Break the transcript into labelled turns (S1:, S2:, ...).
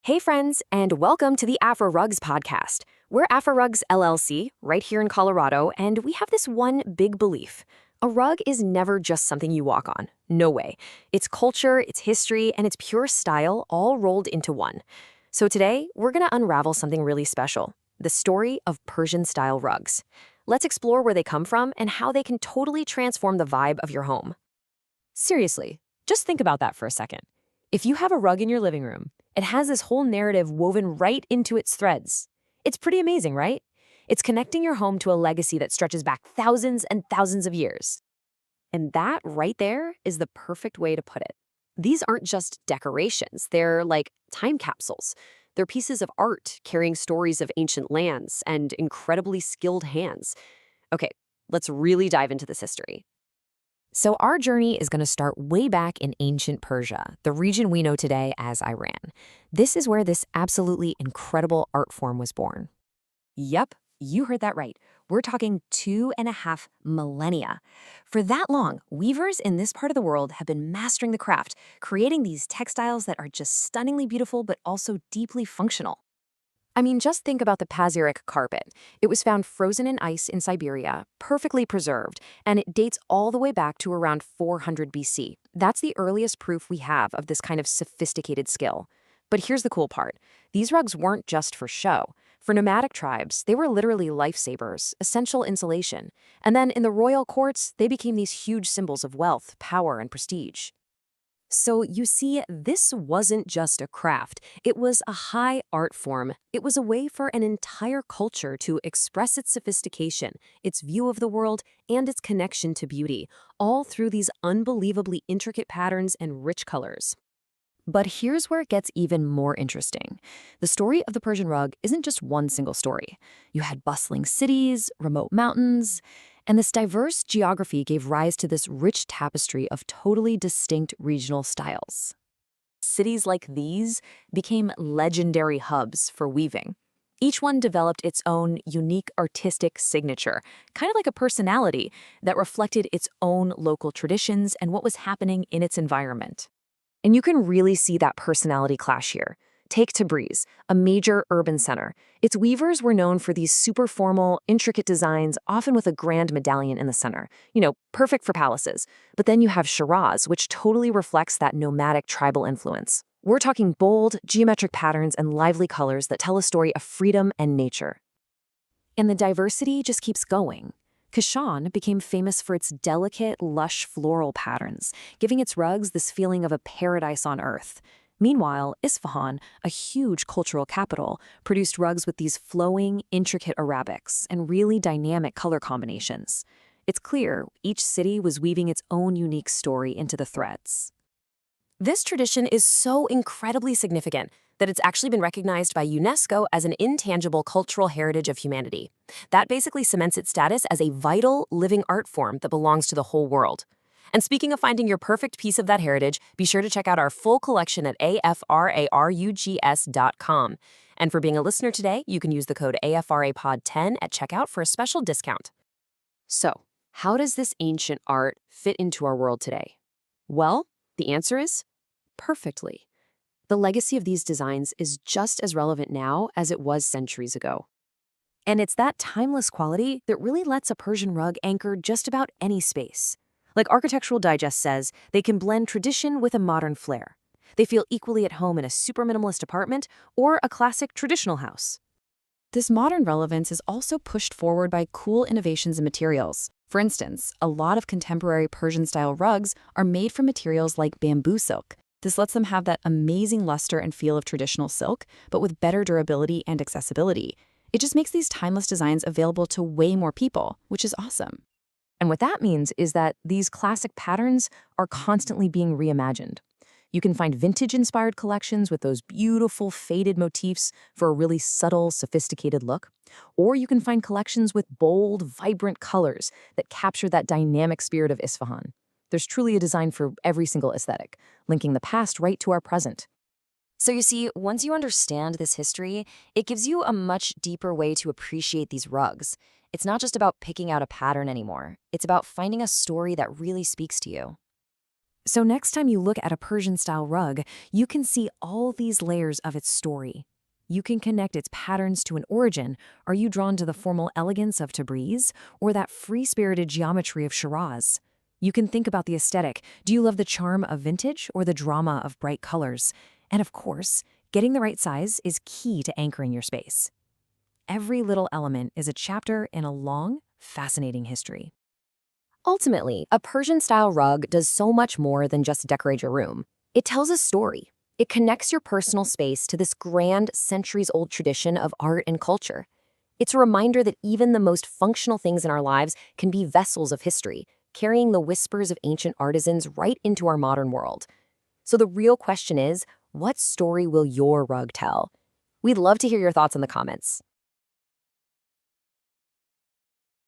S1: Hey friends, and welcome to the AfraRugs podcast. We're AfraRugs LLC, right here in Colorado, and we have this one big belief. A rug is never just something you walk on. No way. It's culture, it's history, and it's pure style all rolled into one. So today, we're going to unravel something really special, the story of Persian-style rugs. Let's explore where they come from and how they can totally transform the vibe of your home. Seriously, just think about that for a second. If you have a rug in your living room, it has this whole narrative woven right into its threads. It's pretty amazing, right? It's connecting your home to a legacy that stretches back thousands and thousands of years. And that right there is the perfect way to put it. These aren't just decorations, they're like time capsules. They're pieces of art carrying stories of ancient lands and incredibly skilled hands. Okay, let's really dive into this history. So our journey is going to start way back in ancient Persia, the region we know today as Iran. This is where this absolutely incredible art form was born. Yep, you heard that right. We're talking 2.5 millennia. For that long, weavers in this part of the world have been mastering the craft, creating these textiles that are just stunningly beautiful but also deeply functional. I mean, just think about the Pazyryk carpet. It was found frozen in ice in Siberia, perfectly preserved, and it dates all the way back to around 400 BC. That's the earliest proof we have of this kind of sophisticated skill. But here's the cool part. These rugs weren't just for show. For nomadic tribes, they were literally lifesavers, essential insulation. And then in the royal courts, they became these huge symbols of wealth, power, and prestige. So you see, this wasn't just a craft. It was a high art form. It was a way for an entire culture to express its sophistication, its view of the world, and its connection to beauty, all through these unbelievably intricate patterns and rich colors. But here's where it gets even more interesting. The story of the Persian rug isn't just one single story. You had bustling cities, remote mountains, and this diverse geography gave rise to this rich tapestry of totally distinct regional styles. Cities like these became legendary hubs for weaving. Each one developed its own unique artistic signature, kind of like a personality that reflected its own local traditions and what was happening in its environment. And you can really see that personality clash here. Take Tabriz, a major urban center. Its weavers were known for these super formal, intricate designs, often with a grand medallion in the center. Perfect for palaces. But then you have Shiraz, which totally reflects that nomadic tribal influence. We're talking bold, geometric patterns and lively colors that tell a story of freedom and nature. And the diversity just keeps going. Kashan became famous for its delicate, lush floral patterns, giving its rugs this feeling of a paradise on earth. Meanwhile, Esfahan, a huge cultural capital, produced rugs with these flowing, intricate Arabics and really dynamic color combinations. It's clear each city was weaving its own unique story into the threads. This tradition is so incredibly significant that it's actually been recognized by UNESCO as an intangible cultural heritage of humanity. That basically cements its status as a vital, living art form that belongs to the whole world. And speaking of finding your perfect piece of that heritage, be sure to check out our full collection at AfraRugs.com. And for being a listener today, you can use the code AFRAPOD10 at checkout for a special discount. So, how does this ancient art fit into our world today? Well, the answer is perfectly. The legacy of these designs is just as relevant now as it was centuries ago. And it's that timeless quality that really lets a Persian rug anchor just about any space. Like Architectural Digest says, they can blend tradition with a modern flair. They feel equally at home in a super minimalist apartment or a classic traditional house. This modern relevance is also pushed forward by cool innovations in materials. For instance, a lot of contemporary Persian-style rugs are made from materials like bamboo silk. This lets them have that amazing luster and feel of traditional silk, but with better durability and accessibility. It just makes these timeless designs available to way more people, which is awesome. And what that means is that these classic patterns are constantly being reimagined. You can find vintage-inspired collections with those beautiful faded motifs for a really subtle, sophisticated look. Or you can find collections with bold, vibrant colors that capture that dynamic spirit of Esfahan. There's truly a design for every single aesthetic, linking the past right to our present. So you see, once you understand this history, it gives you a much deeper way to appreciate these rugs. It's not just about picking out a pattern anymore. It's about finding a story that really speaks to you. So next time you look at a Persian-style rug, you can see all these layers of its story. You can connect its patterns to an origin. Are you drawn to the formal elegance of Tabriz or that free-spirited geometry of Shiraz? You can think about the aesthetic. Do you love the charm of vintage or the drama of bright colors? And of course, getting the right size is key to anchoring your space. Every little element is a chapter in a long, fascinating history. Ultimately, a Persian-style rug does so much more than just decorate your room. It tells a story. It connects your personal space to this grand, centuries-old tradition of art and culture. It's a reminder that even the most functional things in our lives can be vessels of history, carrying the whispers of ancient artisans right into our modern world. So the real question is, what story will your rug tell? We'd love to hear your thoughts in the comments.